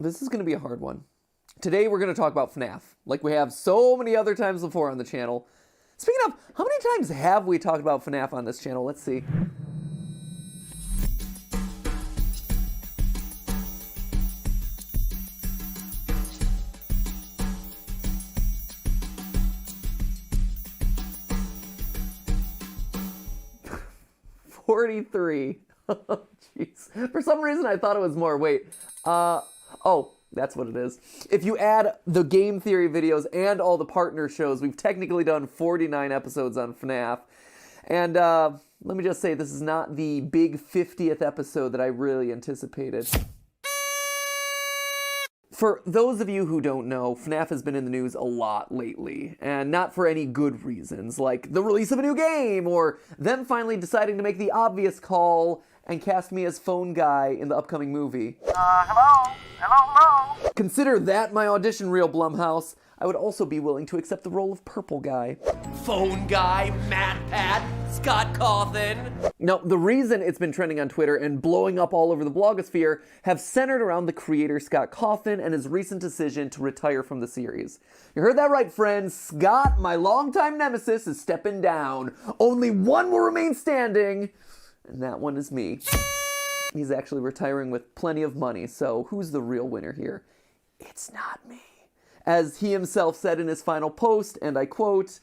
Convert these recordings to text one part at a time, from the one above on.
This is going to be a hard one. Today we're going to talk about FNAF, like we have so many other times before on the channel. Speaking of, how many times have we talked about FNAF on this channel? Let's see. $43. Oh, jeez. For some reason, I thought it was more. Wait. Oh, that's what it is. If you add the game theory videos and all the partner shows, we've technically done 49 episodes on FNAF. And let me just say, this is not the big 50th episode that I really anticipated. For those of you who don't know, FNAF has been in the news a lot lately, and not for any good reasons, like the release of a new game, or them finally deciding to make the obvious call and cast me as phone guy in the upcoming movie. Hello? Hello? Consider that my audition reel, Blumhouse. I would also be willing to accept the role of purple guy. Phone guy, MatPat, Scott Cawthon. Now, the reason it's been trending on Twitter and blowing up all over the blogosphere have centered around the creator Scott Cawthon and his recent decision to retire from the series. You heard that right, friends. Scott, my longtime nemesis, is stepping down. Only one will remain standing, and that one is me. He's actually retiring with plenty of money, so who's the real winner here? It's not me. As he himself said in his final post, and I quote,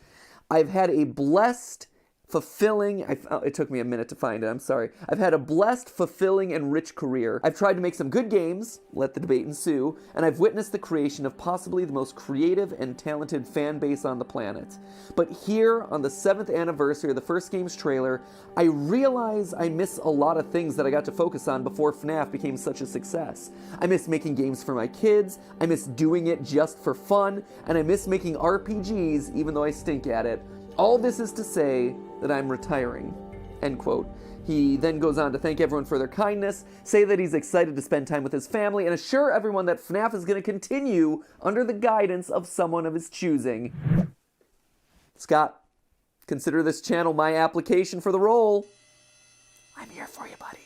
"I've had a blessed, fulfilling," it took me a minute to find it, I'm sorry. "I've had a blessed, fulfilling, and rich career. I've tried to make some good games, let the debate ensue, and I've witnessed the creation of possibly the most creative and talented fan base on the planet. But here, on the 7th anniversary of the first game's trailer, I realize I miss a lot of things that I got to focus on before FNAF became such a success. I miss making games for my kids, I miss doing it just for fun, and I miss making RPGs even though I stink at it. All this is to say that I'm retiring," end quote. He then goes on to thank everyone for their kindness, say that he's excited to spend time with his family, and assure everyone that FNAF is going to continue under the guidance of someone of his choosing. Scott, consider this channel my application for the role. I'm here for you, buddy.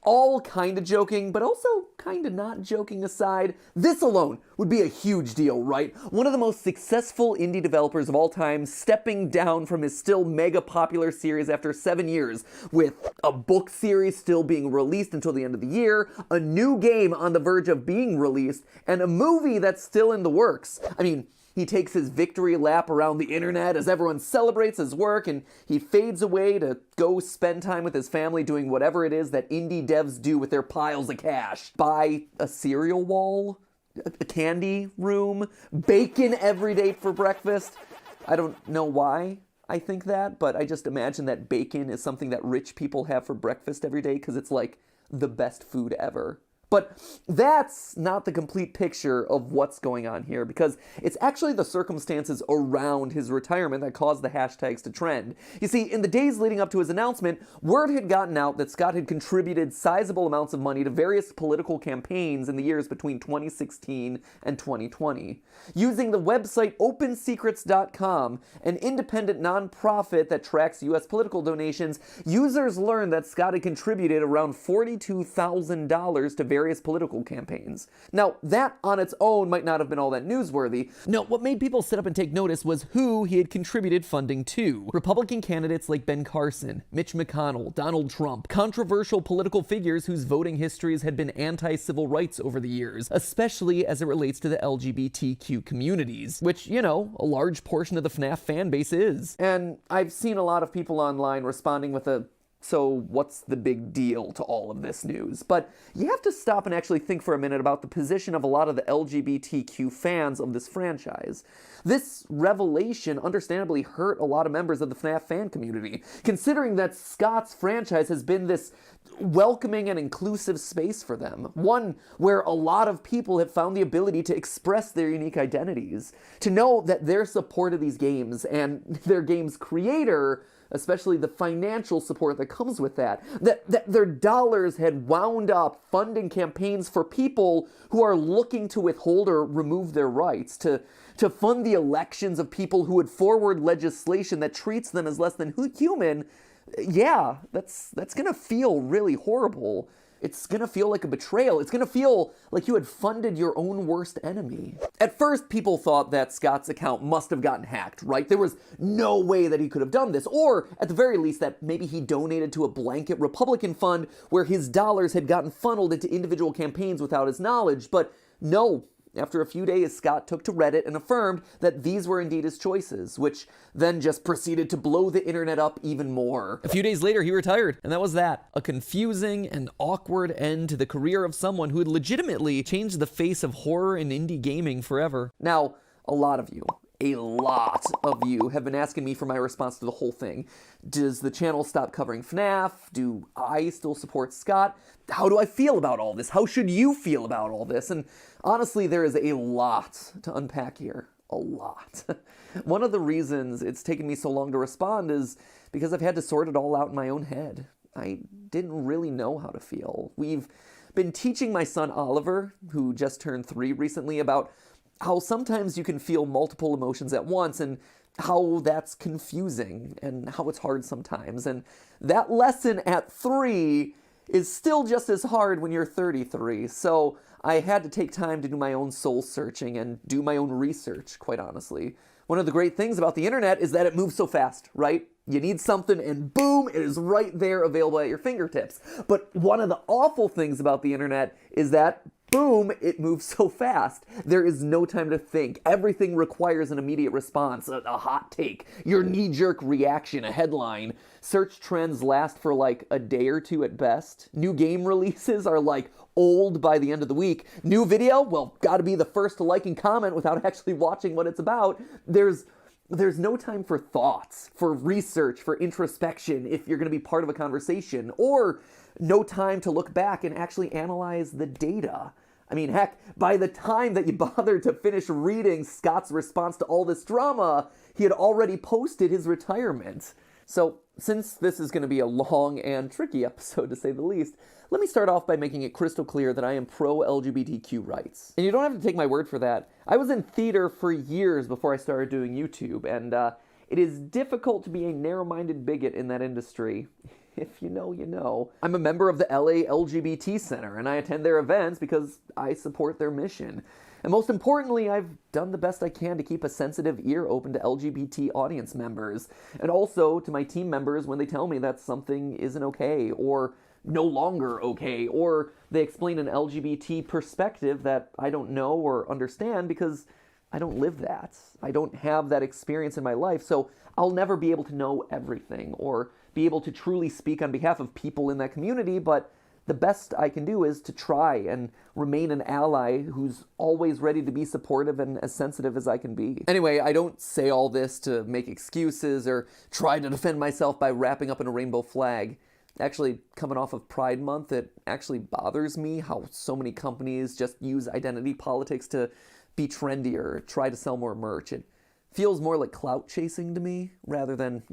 All kind of joking, but also kind of not joking aside, this alone would be a huge deal, right? One of the most successful indie developers of all time stepping down from his still mega popular series after 7 years, with a book series still being released until the end of the year, a new game on the verge of being released, and a movie that's still in the works. I mean, he takes his victory lap around the internet as everyone celebrates his work, and he fades away to go spend time with his family doing whatever it is that indie devs do with their piles of cash. Buy a cereal wall, a candy room, bacon every day for breakfast. I don't know why I think that, but I just imagine that bacon is something that rich people have for breakfast every day because it's like the best food ever. But that's not the complete picture of what's going on here, because it's actually the circumstances around his retirement that caused the hashtags to trend. You see, in the days leading up to his announcement, word had gotten out that Scott had contributed sizable amounts of money to various political campaigns in the years between 2016 and 2020. Using the website OpenSecrets.com, an independent nonprofit that tracks U.S. political donations, users learned that Scott had contributed around $42,000 to various political campaigns. Now, that on its own might not have been all that newsworthy. No, what made people sit up and take notice was who he had contributed funding to. Republican candidates like Ben Carson, Mitch McConnell, Donald Trump, controversial political figures whose voting histories had been anti-civil rights over the years, especially as it relates to the LGBTQ communities, which, you know, a large portion of the FNAF fan base is. And I've seen a lot of people online responding with a "so what's the big deal" to all of this news. But you have to stop and actually think for a minute about the position of a lot of the LGBTQ fans of this franchise. This revelation understandably hurt a lot of members of the FNAF fan community, considering that Scott's franchise has been this welcoming and inclusive space for them. One where a lot of people have found the ability to express their unique identities. To know that their support of these games and their game's creator, especially the financial support that comes with that their dollars had wound up funding campaigns for people who are looking to withhold or remove their rights, to fund the elections of people who would forward legislation that treats them as less than human, yeah, that's gonna feel really horrible. It's gonna feel like a betrayal. It's gonna feel like you had funded your own worst enemy. At first, people thought that Scott's account must have gotten hacked, right? There was no way that he could have done this, or at the very least that maybe he donated to a blanket Republican fund where his dollars had gotten funneled into individual campaigns without his knowledge. But no. After a few days, Scott took to Reddit and affirmed that these were indeed his choices, which then just proceeded to blow the internet up even more. A few days later, he retired, and that was that. A confusing and awkward end to the career of someone who had legitimately changed the face of horror and indie gaming forever. Now, a lot of you have been asking me for my response to the whole thing. Does the channel stop covering FNAF? Do I still support Scott? How do I feel about all this? How should you feel about all this? And honestly, there is a lot to unpack here. A lot. One of the reasons it's taken me so long to respond is because I've had to sort it all out in my own head. I didn't really know how to feel. We've been teaching my son Oliver, who just turned 3 recently, about how sometimes you can feel multiple emotions at once and how that's confusing and how it's hard sometimes. And that lesson at 3 is still just as hard when you're 33. So I had to take time to do my own soul searching and do my own research, quite honestly. One of the great things about the internet is that it moves so fast, right? You need something and boom, it is right there available at your fingertips. But one of the awful things about the internet is that boom, it moves so fast. There is no time to think. Everything requires an immediate response, a hot take, your knee-jerk reaction, a headline. Search trends last for like a day or two at best. New game releases are like old by the end of the week. New video, well, gotta be the first to like and comment without actually watching what it's about. There's no time for thoughts, for research, for introspection if you're gonna be part of a conversation, or no time to look back and actually analyze the data. I mean, heck, by the time that you bothered to finish reading Scott's response to all this drama, he had already posted his retirement. So, since this is going to be a long and tricky episode to say the least, let me start off by making it crystal clear that I am pro-LGBTQ rights. And you don't have to take my word for that. I was in theater for years before I started doing YouTube, and it is difficult to be a narrow-minded bigot in that industry. If you know, you know. I'm a member of the LA LGBT Center, and I attend their events because I support their mission. And most importantly, I've done the best I can to keep a sensitive ear open to LGBT audience members, and also to my team members when they tell me that something isn't okay, or no longer okay, or they explain an LGBT perspective that I don't know or understand because I don't live that. I don't have that experience in my life, so I'll never be able to know everything, or be able to truly speak on behalf of people in that community, but the best I can do is to try and remain an ally who's always ready to be supportive and as sensitive as I can be. Anyway, I don't say all this to make excuses or try to defend myself by wrapping up in a rainbow flag. Actually, coming off of Pride Month, it actually bothers me how so many companies just use identity politics to be trendier, try to sell more merch. It feels more like clout chasing to me rather than,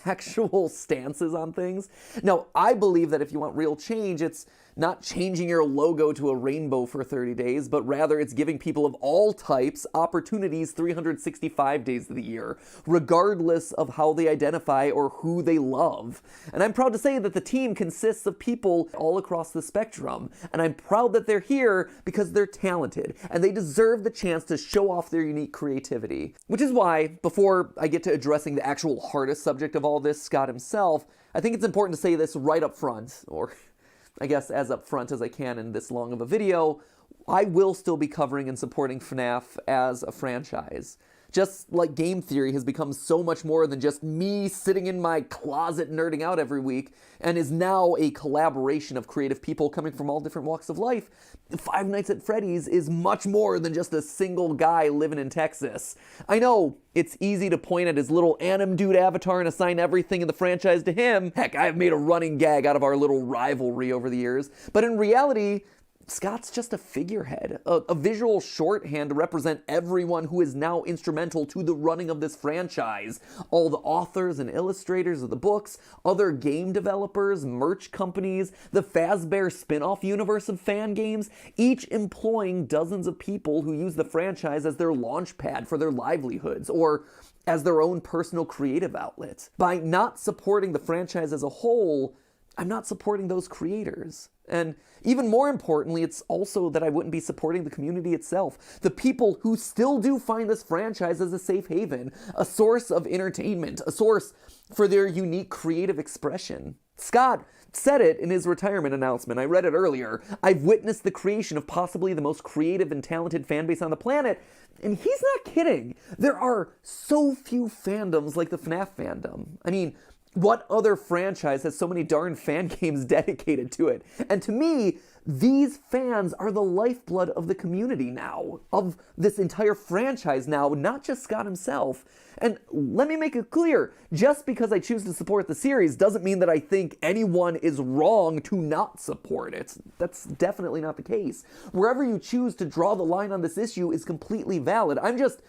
actual stances on things. Now, I believe that if you want real change, it's not changing your logo to a rainbow for 30 days, but rather it's giving people of all types opportunities 365 days of the year, regardless of how they identify or who they love. And I'm proud to say that the team consists of people all across the spectrum, and I'm proud that they're here because they're talented, and they deserve the chance to show off their unique creativity. Which is why, before I get to addressing the actual hardest subject of all this, Scott himself, I think it's important to say this right up front, or I guess as up front as I can in this long of a video. I will still be covering and supporting FNAF as a franchise. Just like game theory has become so much more than just me sitting in my closet nerding out every week, and is now a collaboration of creative people coming from all different walks of life, Five Nights at Freddy's is much more than just a single guy living in Texas. I know, it's easy to point at his little anim dude avatar and assign everything in the franchise to him. Heck, I've made a running gag out of our little rivalry over the years. But in reality, Scott's just a figurehead, a visual shorthand to represent everyone who is now instrumental to the running of this franchise. All the authors and illustrators of the books, other game developers, merch companies, the Fazbear spin-off universe of fan games, each employing dozens of people who use the franchise as their launch pad for their livelihoods, or as their own personal creative outlet. By not supporting the franchise as a whole, I'm not supporting those creators. And even more importantly, it's also that I wouldn't be supporting the community itself. The people who still do find this franchise as a safe haven, a source of entertainment, a source for their unique creative expression. Scott said it in his retirement announcement. I read it earlier. I've witnessed the creation of possibly the most creative and talented fan base on the planet. And he's not kidding. There are so few fandoms like the FNAF fandom. I mean, what other franchise has so many darn fan games dedicated to it? And to me, these fans are the lifeblood of the community now, of this entire franchise now, not just Scott himself. And let me make it clear, just because I choose to support the series doesn't mean that I think anyone is wrong to not support it. That's definitely not the case. Wherever you choose to draw the line on this issue is completely valid. I'm just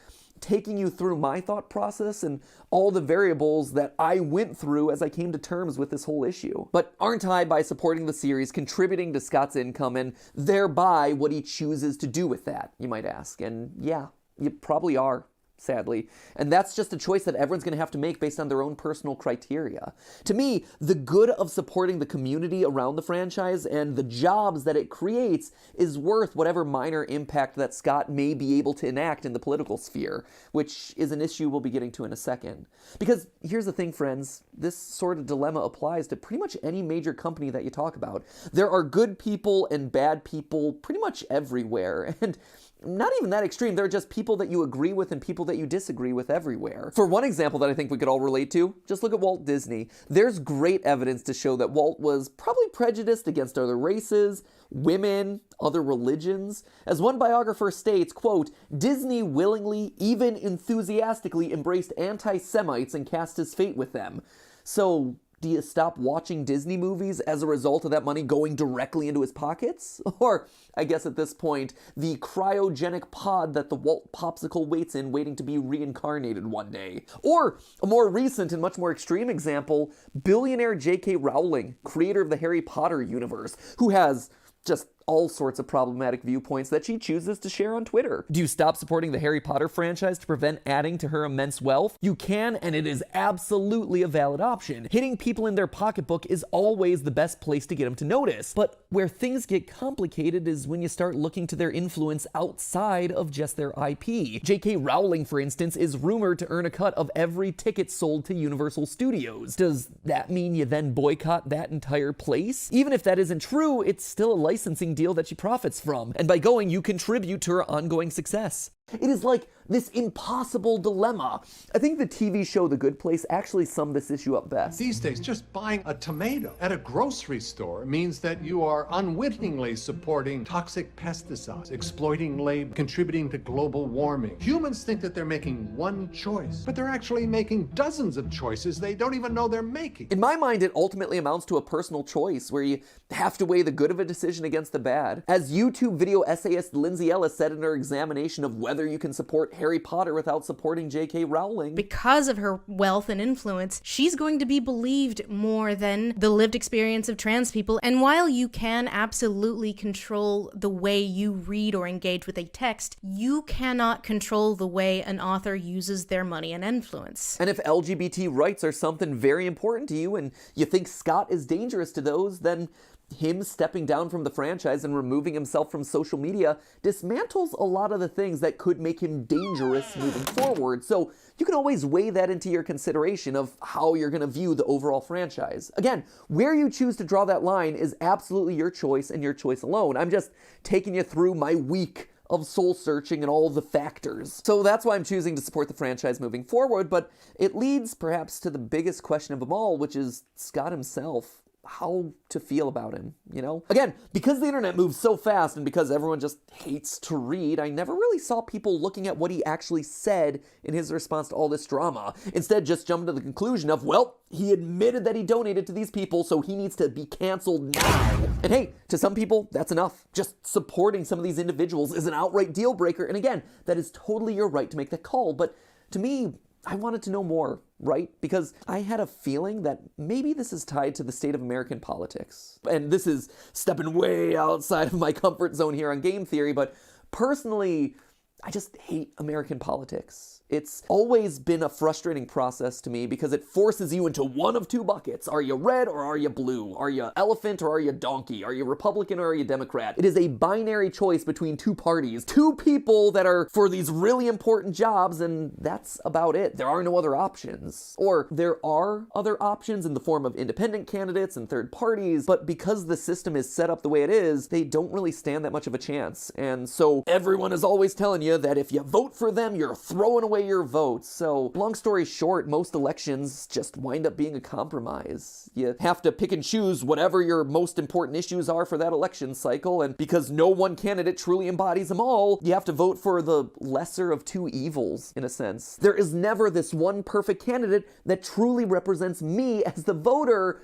taking you through my thought process and all the variables that I went through as I came to terms with this whole issue. But aren't I, by supporting the series, contributing to Scott's income and thereby what he chooses to do with that, you might ask? And yeah, you probably are, sadly. And that's just a choice that everyone's going to have to make based on their own personal criteria. To me, the good of supporting the community around the franchise and the jobs that it creates is worth whatever minor impact that Scott may be able to enact in the political sphere, which is an issue we'll be getting to in a second. Because here's the thing, friends, this sort of dilemma applies to pretty much any major company that you talk about. There are good people and bad people pretty much everywhere, and not even that extreme. There are just people that you agree with and people that you disagree with everywhere. For one example that I think we could all relate to, just look at Walt Disney. There's great evidence to show that Walt was probably prejudiced against other races, women, other religions. As one biographer states, quote, Disney willingly, even enthusiastically embraced anti-Semites and cast his fate with them. So, do you stop watching Disney movies as a result of that money going directly into his pockets? Or, I guess at this point, the cryogenic pod that the Walt Popsicle waits in waiting to be reincarnated one day? Or, a more recent and much more extreme example, billionaire J.K. Rowling, creator of the Harry Potter universe, who has just all sorts of problematic viewpoints that she chooses to share on Twitter. Do you stop supporting the Harry Potter franchise to prevent adding to her immense wealth? You can, and it is absolutely a valid option. Hitting people in their pocketbook is always the best place to get them to notice. But where things get complicated is when you start looking to their influence outside of just their IP. J.K. Rowling, for instance, is rumored to earn a cut of every ticket sold to Universal Studios. Does that mean you then boycott that entire place? Even if that isn't true, it's still a licensing deal that she profits from, and by going, you contribute to her ongoing success. It is like this impossible dilemma. I think the TV show The Good Place actually summed this issue up best. These days, just buying a tomato at a grocery store means that you are unwittingly supporting toxic pesticides, exploiting labor, contributing to global warming. Humans think that they're making one choice, but they're actually making dozens of choices they don't even know they're making. In my mind, it ultimately amounts to a personal choice where you have to weigh the good of a decision against the bad. As YouTube video essayist Lindsay Ellis said in her examination of whether you can support Harry Potter without supporting J.K. Rowling. Because of her wealth and influence, she's going to be believed more than the lived experience of trans people. And while you can absolutely control the way you read or engage with a text, you cannot control the way an author uses their money and influence. And if LGBT rights are something very important to you and you think Scott is dangerous to those, then him stepping down from the franchise and removing himself from social media dismantles a lot of the things that could make him dangerous moving forward. So you can always weigh that into your consideration of how you're going to view the overall franchise. Again, where you choose to draw that line is absolutely your choice and your choice alone. I'm just taking you through my week of soul searching and all the factors. So that's why I'm choosing to support the franchise moving forward, but it leads perhaps to the biggest question of them all, which is Scott himself. how to feel about him, you know? Again, because the internet moves so fast and because everyone just hates to read, I never really saw people looking at what he actually said in his response to all this drama. Instead, just jumped to the conclusion of, well, he admitted that he donated to these people, so he needs to be canceled now. And hey, to some people, that's enough. Just supporting some of these individuals is an outright deal breaker. And again, that is totally your right to make that call. But to me, I wanted to know more, right? Because I had a feeling that maybe this is tied to the state of American politics. And this is stepping way outside of my comfort zone here on game theory, but personally, I just hate American politics. It's always been a frustrating process to me because it forces you into one of two buckets. Are you red or are you blue? Are you elephant or are you donkey? Are you Republican or are you Democrat? It is a binary choice between two parties, two people that are for these really important jobs, and that's about it. There are no other options. Or there are other options in the form of independent candidates and third parties, but because the system is set up the way it is, they don't really stand that much of a chance. And so everyone is always telling you that if you vote for them, you're throwing away your vote. So long story short, most elections just wind up being a compromise. You have to pick and choose whatever your most important issues are for that election cycle, and because no one candidate truly embodies them all, you have to vote for the lesser of two evils, in a sense. There is never this one perfect candidate that truly represents me as the voter,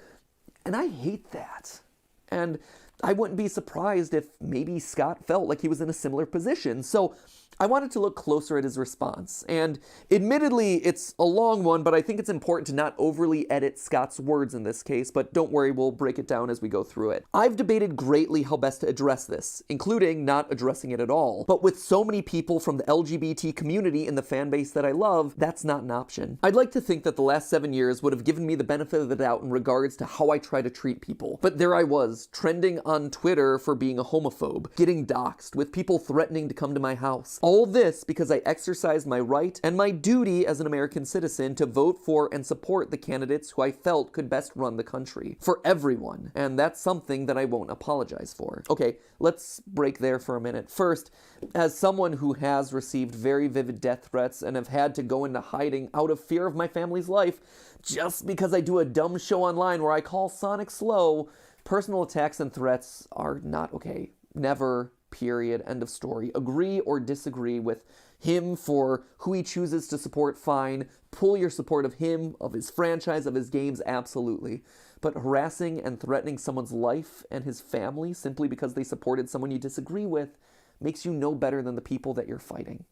and I hate that. And I wouldn't be surprised if maybe Scott felt like he was in a similar position. So I wanted to look closer at his response. And admittedly, it's a long one, but I think it's important to not overly edit Scott's words in this case, but don't worry, we'll break it down as we go through it. I've debated greatly how best to address this, including not addressing it at all. But with so many people from the LGBT community in the fan base that I love, that's not an option. I'd like to think that the last 7 years would have given me the benefit of the doubt in regards to how I try to treat people. But there I was, trending on Twitter for being a homophobe, getting doxxed, with people threatening to come to my house. All this because I exercised my right and my duty as an American citizen to vote for and support the candidates who I felt could best run the country. For everyone. And that's something that I won't apologize for. Okay, let's break there for a minute. First, as someone who has received very vivid death threats and have had to go into hiding out of fear of my family's life, just because I do a dumb show online where I call Sonic slow, personal attacks and threats are not okay. Never. Period. End of story. Agree or disagree with him for who he chooses to support, fine. Pull your support of him, of his franchise, of his games, absolutely. But harassing and threatening someone's life and his family simply because they supported someone you disagree with makes you no better than the people that you're fighting.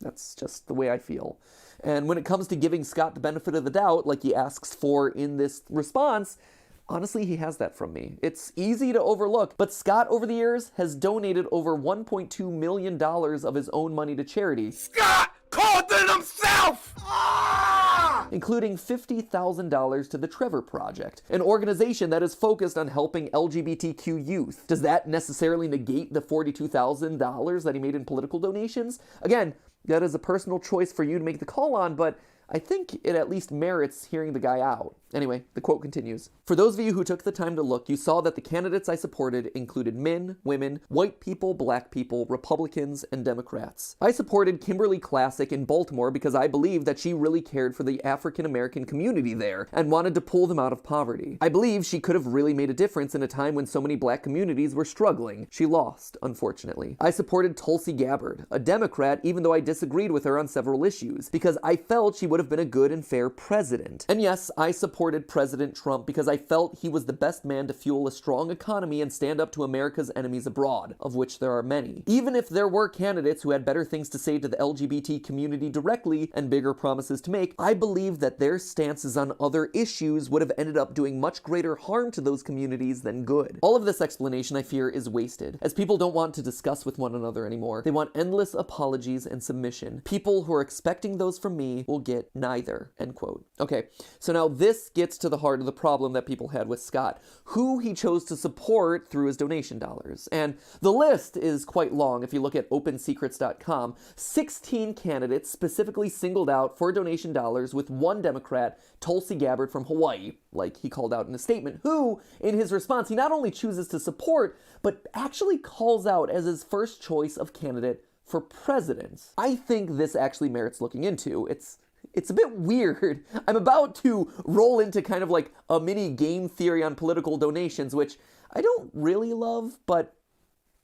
That's just the way I feel. And when it comes to giving Scott the benefit of the doubt, like he asks for in this response, honestly, he has that from me. It's easy to overlook, but Scott over the years has donated over $1.2 million of his own money to charity. Scott called it himself! Including $50,000 to the Trevor Project, an organization that is focused on helping LGBTQ youth. Does that necessarily negate the $42,000 that he made in political donations? Again, that is a personal choice for you to make the call on, but I think it at least merits hearing the guy out. Anyway, the quote continues. For those of you who took the time to look, you saw that the candidates I supported included men, women, white people, black people, Republicans, and Democrats. I supported Kimberly Classic in Baltimore because I believed that she really cared for the African American community there and wanted to pull them out of poverty. I believe she could have really made a difference in a time when so many black communities were struggling. She lost, unfortunately. I supported Tulsi Gabbard, a Democrat, even though I disagreed with her on several issues, because I felt she would have been a good and fair president. And yes, I supported President Trump because I felt he was the best man to fuel a strong economy and stand up to America's enemies abroad, of which there are many. Even if there were candidates who had better things to say to the LGBT community directly and bigger promises to make, I believe that their stances on other issues would have ended up doing much greater harm to those communities than good. All of this explanation, I fear, is wasted, as people don't want to discuss with one another anymore. They want endless apologies and submission. People who are expecting those from me will get neither, end quote. Okay, so now this gets to the heart of the problem that people had with Scott, who he chose to support through his donation dollars. And the list is quite long if you look at opensecrets.com. 16 candidates specifically singled out for donation dollars, with one Democrat, Tulsi Gabbard from Hawaii, like he called out in a statement, who, in his response, he not only chooses to support, but actually calls out as his first choice of candidate for president. I think this actually merits looking into. It's it's a bit weird. I'm about to roll into kind of like a mini game theory on political donations, which I don't really love, but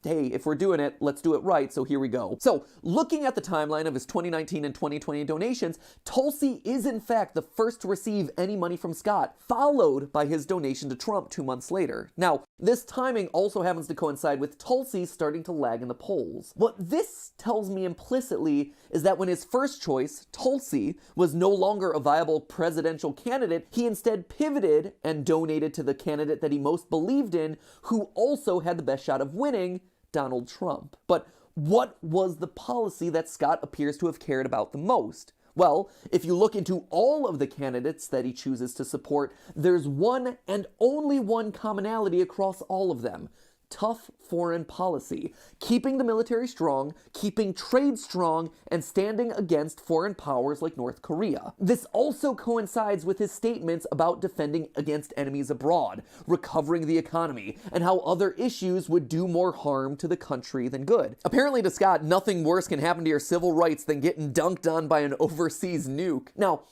hey, if we're doing it, let's do it right, so here we go. So, looking at the timeline of his 2019 and 2020 donations, Tulsi is in fact the first to receive any money from Scott, followed by his donation to Trump 2 months later. Now, this timing also happens to coincide with Tulsi starting to lag in the polls. What this tells me implicitly is that when his first choice, Tulsi, was no longer a viable presidential candidate, he instead pivoted and donated to the candidate that he most believed in, who also had the best shot of winning, Donald Trump. But what was the policy that Scott appears to have cared about the most? Well, if you look into all of the candidates that he chooses to support, there's one and only one commonality across all of them: tough foreign policy, keeping the military strong, keeping trade strong, and standing against foreign powers like North Korea. This also coincides with his statements about defending against enemies abroad, recovering the economy, and how other issues would do more harm to the country than good. Apparently to Scott, nothing worse can happen to your civil rights than getting dunked on by an overseas nuke. Now,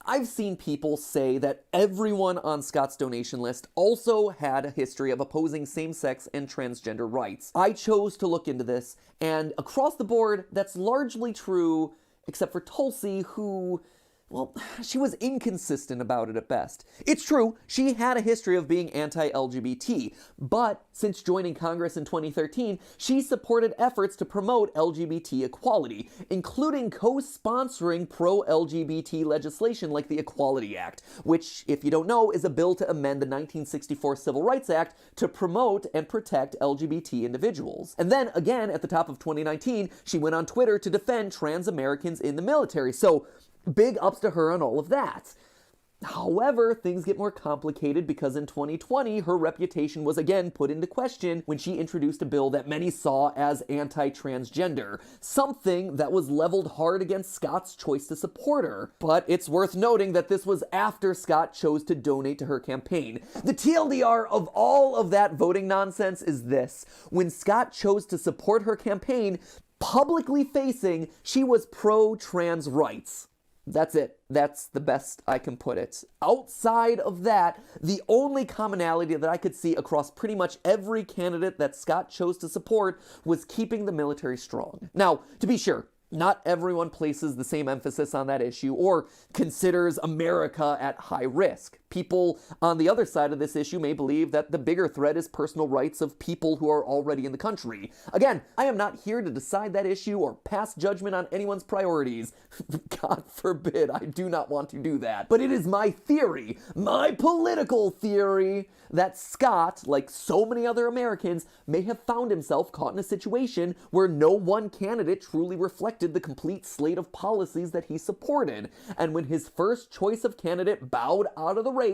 I've seen people say that everyone on Scott's donation list also had a history of opposing same-sex and transgender rights. I chose to look into this, and across the board, that's largely true, except for Tulsi, who, well, she was inconsistent about it at best. It's true, she had a history of being anti-LGBT, but since joining Congress in 2013, she supported efforts to promote LGBT equality, including co-sponsoring pro-LGBT legislation like the Equality Act, which, if you don't know, is a bill to amend the 1964 Civil Rights Act to promote and protect LGBT individuals. And then, again, at the top of 2019, she went on Twitter to defend trans Americans in the military, so big ups to her on all of that. However, things get more complicated because in 2020, her reputation was again put into question when she introduced a bill that many saw as anti-transgender, something that was leveled hard against Scott's choice to support her. But it's worth noting that this was after Scott chose to donate to her campaign. The TLDR of all of that voting nonsense is this: when Scott chose to support her campaign, publicly facing, she was pro-trans rights. That's it. That's the best I can put it. Outside of that, the only commonality that I could see across pretty much every candidate that Scott chose to support was keeping the military strong. Now, to be sure, not everyone places the same emphasis on that issue or considers America at high risk. People on the other side of this issue may believe that the bigger threat is personal rights of people who are already in the country. Again, I am not here to decide that issue or pass judgment on anyone's priorities. God forbid, I do not want to do that. But it is my theory, my political theory, that Scott, like so many other Americans, may have found himself caught in a situation where no one candidate truly reflected the complete slate of policies that he supported. And when his first choice of candidate bowed out of the race,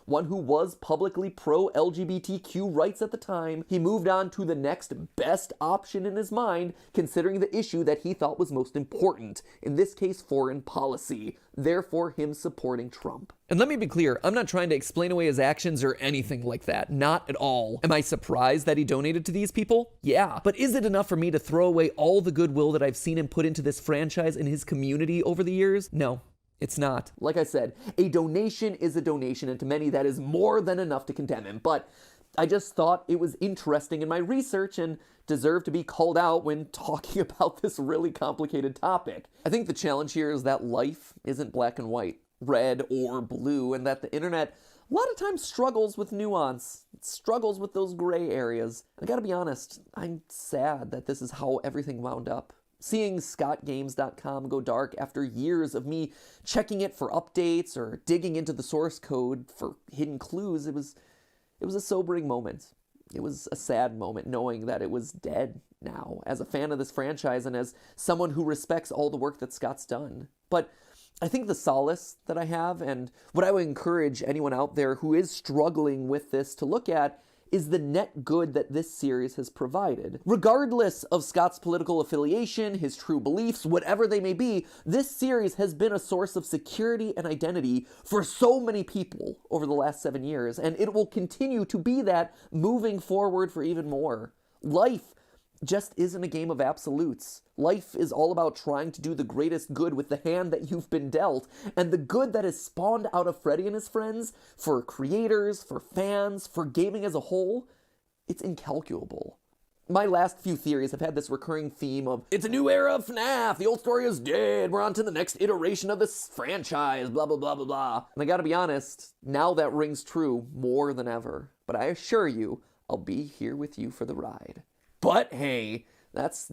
one who was publicly pro-LGBTQ rights at the time, he moved on to the next best option in his mind, considering the issue that he thought was most important, in this case foreign policy, therefore him supporting Trump. And let me be clear, I'm not trying to explain away his actions or anything like that, not at all. Am I surprised that he donated to these people? Yeah, but is it enough for me to throw away all the goodwill that I've seen him put into this franchise and his community over the years? No. It's not. Like I said, a donation is a donation, and to many that is more than enough to condemn him. But I just thought it was interesting in my research and deserved to be called out when talking about this really complicated topic. I think the challenge here is that life isn't black and white, red or blue, and that the internet a lot of times struggles with nuance. It struggles with those gray areas. I gotta be honest, I'm sad that this is how everything wound up. Seeing scottgames.com go dark after years of me checking it for updates or digging into the source code for hidden clues, it was a sobering moment. It was a sad moment knowing that it was dead now, as a fan of this franchise and as someone who respects all the work that Scott's done. But I think the solace that I have, and what I would encourage anyone out there who is struggling with this to look at, is the net good that this series has provided. Regardless of Scott's political affiliation, his true beliefs, whatever they may be, this series has been a source of security and identity for so many people over the last 7 years, and it will continue to be that moving forward for even more. Life just isn't a game of absolutes. Life is all about trying to do the greatest good with the hand that you've been dealt, and the good that is spawned out of Freddy and his friends, for creators, for fans, for gaming as a whole, it's incalculable. My last few theories have had this recurring theme of, it's a new era of FNAF, the old story is dead, we're on to the next iteration of this franchise, blah, blah, blah, blah, blah. And I gotta be honest, now that rings true more than ever. But I assure you, I'll be here with you for the ride. But hey, that's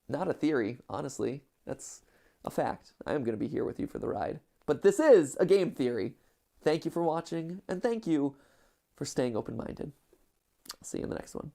not a theory, honestly. That's a fact. I am going to be here with you for the ride. But this is a game theory. Thank you for watching, and thank you for staying open-minded. I'll see you in the next one.